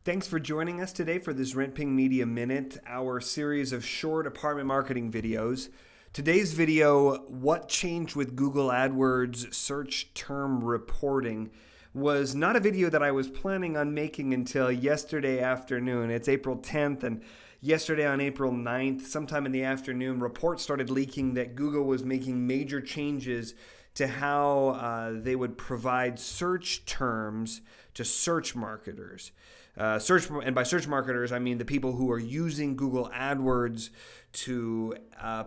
Thanks for joining us today for this Rentping Media Minute, our series of short apartment marketing videos. Today's video, What Changed with Google AdWords Search Term Reporting, was not a video that I was planning on making until yesterday afternoon. It's April 10th, and yesterday on April 9th, sometime in the afternoon, reports started leaking that Google was making major changes to how they would provide search terms to search marketers. And by search marketers, I mean the people who are using Google AdWords to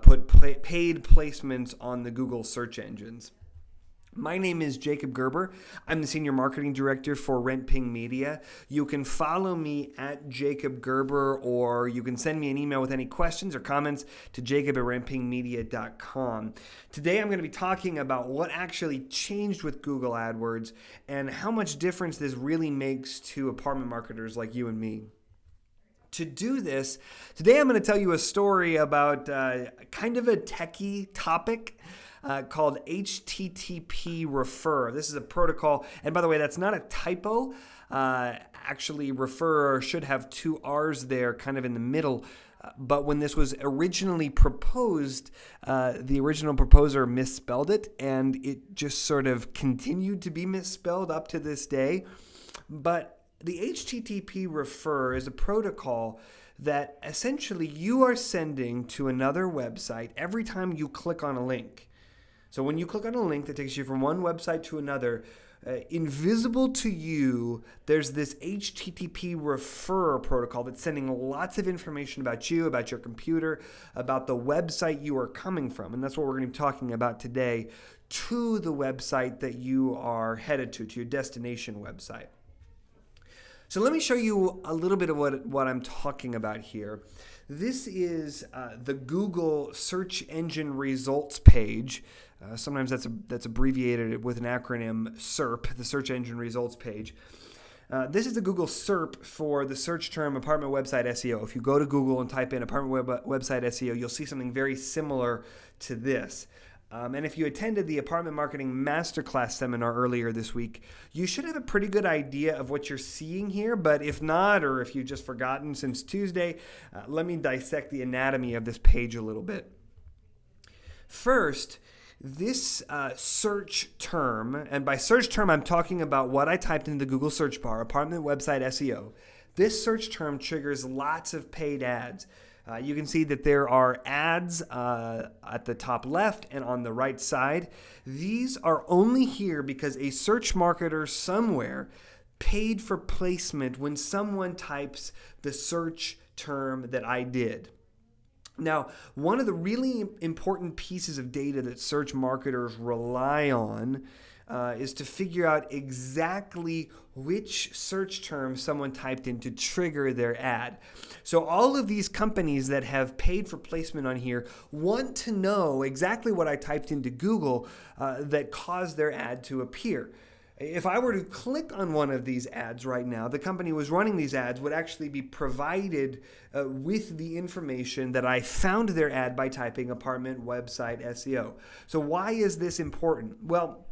put paid placements on the Google search engines. My name is Jacob Gerber. I'm the Senior Marketing Director for Rentping Media. You can follow me at Jacob Gerber, or you can send me an email with any questions or comments to jacob@rentpingmedia.com. Today I'm going to be talking about what actually changed with Google AdWords and how much difference this really makes to apartment marketers like you and me. To do this, today I'm going to tell you a story about kind of a techie topic called HTTP refer. This is a protocol, and by the way, that's not a typo. Actually, refer should have two R's there, kind of in the middle. But when this was originally proposed, the original proposer misspelled it, and it just sort of continued to be misspelled up to this day. But the HTTP refer is a protocol that essentially you are sending to another website every time you click on a link. So when you click on a link that takes you from one website to another, invisible to you, there's this HTTP refer protocol that's sending lots of information about you, about your computer, about the website you are coming from. And that's what we're going to be talking about today, to the website that you are headed to your destination website. So let me show you a little bit of what I'm talking about here. This is the Google search engine results page. Sometimes that's abbreviated with an acronym SERP, the search engine results page. This is the Google SERP for the search term apartment website SEO. If you go to Google and type in apartment website SEO, you'll see something very similar to this. And if you attended the Apartment Marketing Masterclass seminar earlier this week, you should have a pretty good idea of what you're seeing here. But if not, or if you've just forgotten since Tuesday, let me dissect the anatomy of this page a little bit. First, this search term, and by search term, I'm talking about what I typed into the Google search bar, apartment website SEO. This search term triggers lots of paid ads. You can see that there are ads at the top left and on the right side. These are only here because a search marketer somewhere paid for placement when someone types the search term that I did. Now, one of the really important pieces of data that search marketers rely on is to figure out exactly which search term someone typed in to trigger their ad. So all of these companies that have paid for placement on here want to know exactly what I typed into Google that caused their ad to appear. If I were to click on one of these ads right now, the company who was running these ads would actually be provided with the information that I found their ad by typing apartment website SEO. So why is this important? Well,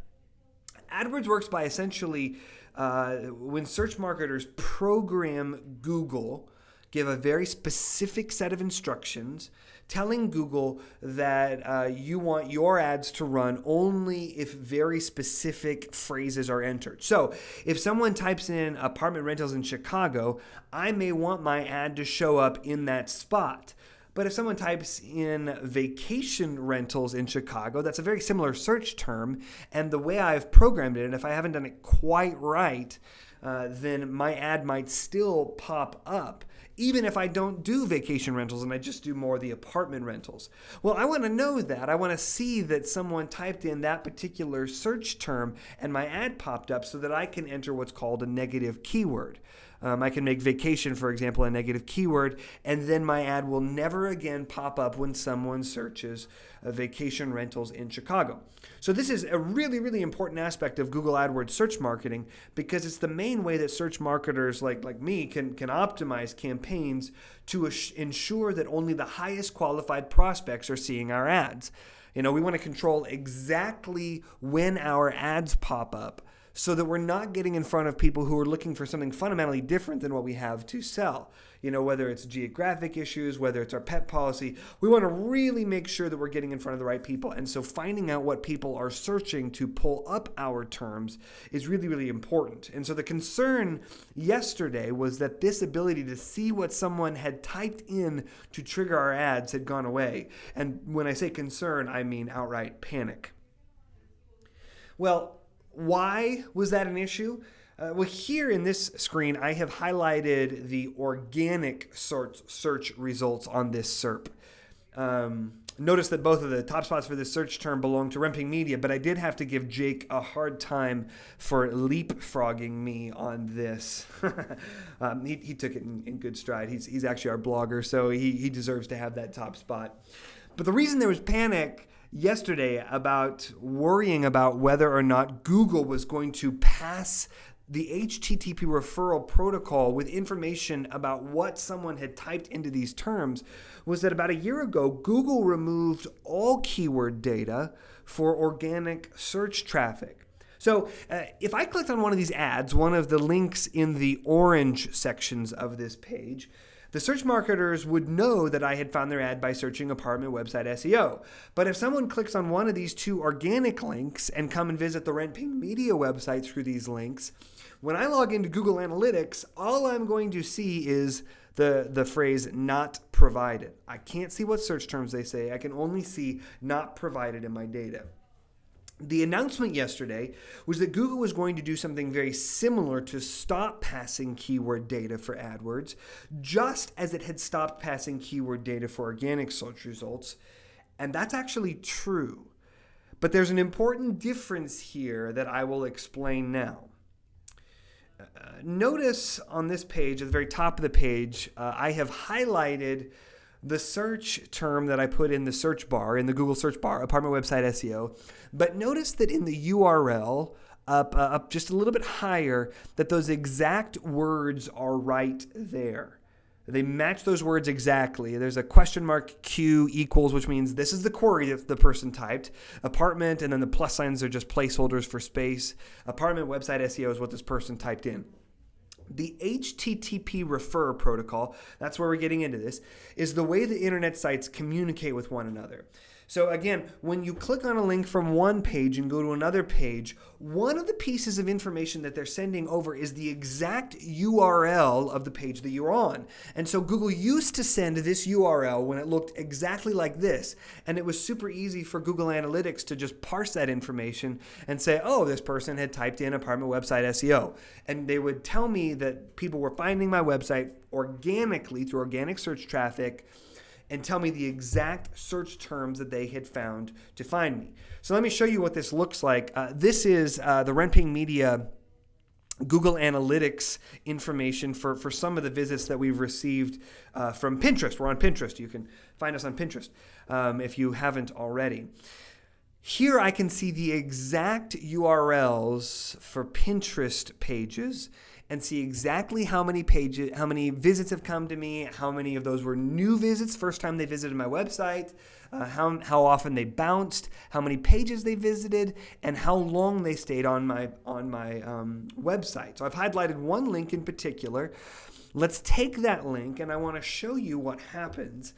AdWords works by essentially when search marketers program Google, give a very specific set of instructions telling Google that you want your ads to run only if very specific phrases are entered. So if someone types in apartment rentals in Chicago, I may want my ad to show up in that spot. But if someone types in vacation rentals in Chicago, that's a very similar search term. And the way I've programmed it, and if I haven't done it quite right, then my ad might still pop up, even if I don't do vacation rentals and I just do more of the apartment rentals. Well, I want to know that. I want to see that someone typed in that particular search term and my ad popped up so that I can enter what's called a negative keyword. I can make vacation, for example, a negative keyword, and then my ad will never again pop up when someone searches vacation rentals in Chicago. So this is a really, really important aspect of Google AdWords search marketing because it's the main way that search marketers like me can optimize campaigns to ensure that only the highest qualified prospects are seeing our ads. We want to control exactly when our ads pop up so that we're not getting in front of people who are looking for something fundamentally different than what we have to sell. Whether it's geographic issues, whether it's our pet policy, we want to really make sure that we're getting in front of the right people. And so finding out what people are searching to pull up our terms is really, really important. And so the concern yesterday was that this ability to see what someone had typed in to trigger our ads had gone away. And when I say concern, I mean outright panic. Well, why was that an issue? Well, here in this screen, I have highlighted the organic search results on this SERP. Notice that both of the top spots for this search term belong to Rentping Media, but I did have to give Jake a hard time for leapfrogging me on this. He took it in good stride. He's actually our blogger, so he deserves to have that top spot. But the reason there was panic yesterday about worrying about whether or not Google was going to pass the HTTP referral protocol with information about what someone had typed into these terms was that about a year ago, Google removed all keyword data for organic search traffic. So if I clicked on one of these ads, one of the links in the orange sections of this page, the search marketers would know that I had found their ad by searching apartment website SEO. But if someone clicks on one of these two organic links and come and visit the Rentping Media website through these links, when I log into Google Analytics, all I'm going to see is the phrase not provided. I can't see what search terms they say. I can only see not provided in my data. The announcement yesterday was that Google was going to do something very similar to stop passing keyword data for AdWords, just as it had stopped passing keyword data for organic search results. And that's actually true. But there's an important difference here that I will explain now. Notice on this page, at the very top of the page, I have highlighted the search term that I put in the search bar, in the Google search bar, apartment website SEO. But notice that in the URL, up just a little bit higher, that those exact words are right there. They match those words exactly. There's a question mark Q equals, which means this is the query that the person typed. Apartment, and then the plus signs are just placeholders for space. Apartment website SEO is what this person typed in. The HTTP refer protocol, that's where we're getting into this, is the way the internet sites communicate with one another. So again, when you click on a link from one page and go to another page, one of the pieces of information that they're sending over is the exact URL of the page that you're on. And so Google used to send this URL when it looked exactly like this. And it was super easy for Google Analytics to just parse that information and say, oh, this person had typed in apartment website SEO. And they would tell me that people were finding my website organically through organic search traffic, and tell me the exact search terms that they had found to find me. So let me show you what this looks like. This is the Rentping Media Google Analytics information for some of the visits that we've received from Pinterest. We're on Pinterest. You can find us on Pinterest if you haven't already. Here I can see the exact URLs for Pinterest pages and see exactly how many visits have come to me, how many of those were new visits, first time they visited my website, how often they bounced, how many pages they visited, and how long they stayed on my website. So I've highlighted one link in particular. Let's take that link, and I want to show you what happens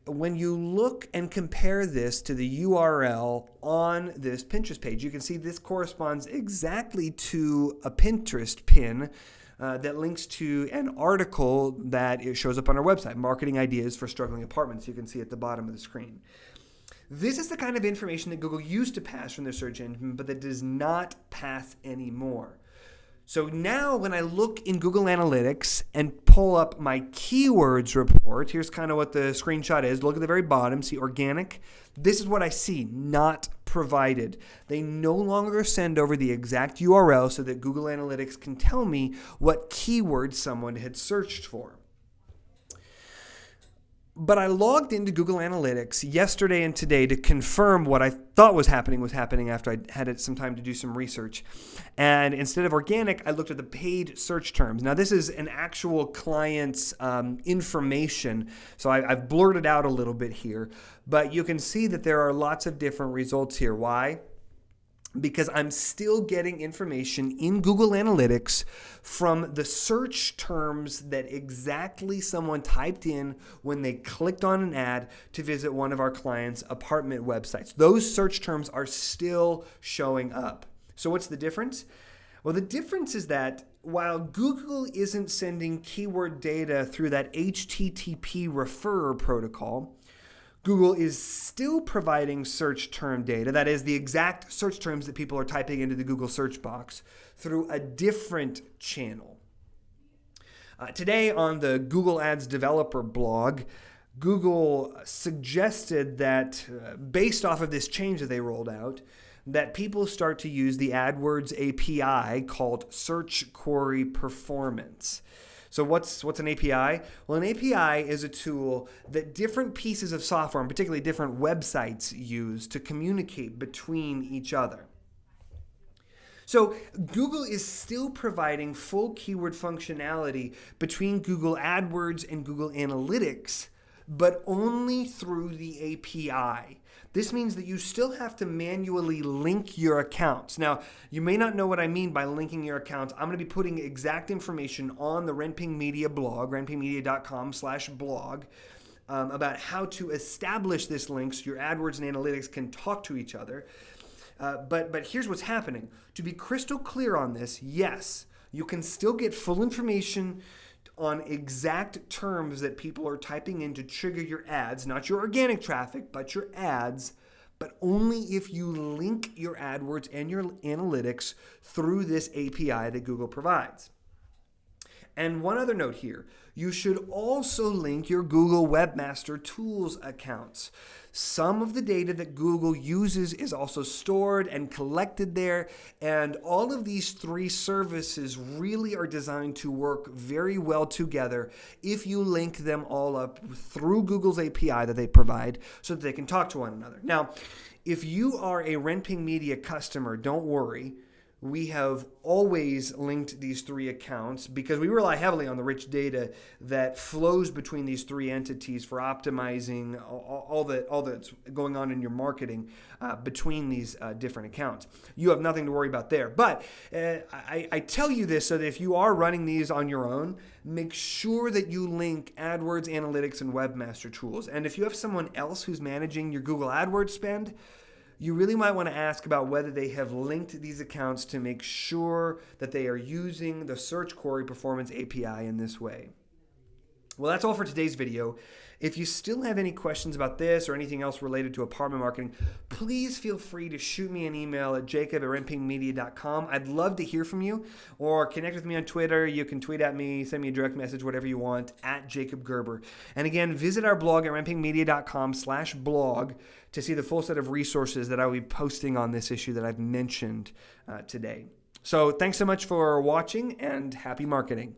when you look and compare this to the URL on this Pinterest page. You can see this corresponds exactly to a Pinterest pin that links to an article that it shows up on our website, Marketing Ideas for Struggling Apartments. You can see at the bottom of the screen. This is the kind of information that Google used to pass from their search engine, but that does not pass anymore. So now when I look in Google Analytics and pull up my keywords report, here's kind of what the screenshot is. Look at the very bottom, see organic. This is what I see, not provided. They no longer send over the exact URL so that Google Analytics can tell me what keywords someone had searched for. But I logged into Google Analytics yesterday and today to confirm what I thought was happening after I had some time to do some research. And instead of organic, I looked at the paid search terms. Now, this is an actual client's information, so I've blurred it out a little bit here. But you can see that there are lots of different results here. Why? because I'm still getting information in Google Analytics from the search terms that exactly someone typed in when they clicked on an ad to visit one of our clients' apartment websites. Those search terms are still showing up. So what's the difference? Well, the difference is that while Google isn't sending keyword data through that HTTP referrer protocol, Google is still providing search term data, that is the exact search terms that people are typing into the Google search box, through a different channel. Today on the Google Ads developer blog, Google suggested that based off of this change that they rolled out, that people start to use the AdWords API called Search Query Performance. So what's an API? Well, an API is a tool that different pieces of software, and particularly different websites, use to communicate between each other. So Google is still providing full keyword functionality between Google AdWords and Google Analytics, but only through the API. This means that you still have to manually link your accounts. Now, you may not know what I mean by linking your accounts. I'm going to be putting exact information on the Rentping Media blog, rentpingmedia.com/blog, about how to establish this link so your AdWords and Analytics can talk to each other. But here's what's happening. To be crystal clear on this, yes, you can still get full information on exact terms that people are typing in to trigger your ads, not your organic traffic, but your ads, but only if you link your AdWords and your analytics through this API that Google provides. And one other note here, you should also link your Google Webmaster Tools accounts. Some of the data that Google uses is also stored and collected there, and all of these three services really are designed to work very well together if you link them all up through Google's API that they provide so that they can talk to one another. Now, if you are a Rentping Media customer, don't worry. We have always linked these three accounts because we rely heavily on the rich data that flows between these three entities for optimizing all that's going on in your marketing between these different accounts. You have nothing to worry about there. But I tell you this so that if you are running these on your own, make sure that you link AdWords, Analytics, and Webmaster Tools. And if you have someone else who's managing your Google AdWords spend, you really might want to ask about whether they have linked these accounts to make sure that they are using the Search Query Performance API in this way. Well, that's all for today's video. If you still have any questions about this or anything else related to apartment marketing, please feel free to shoot me an email at jacob@rentpingmedia.com. I'd love to hear from you, or connect with me on Twitter. You can tweet at me, send me a direct message, whatever you want, at Jacob Gerber. And again, visit our blog at rentpingmedia.com/blog to see the full set of resources that I will be posting on this issue that I've mentioned today. So thanks so much for watching, and happy marketing.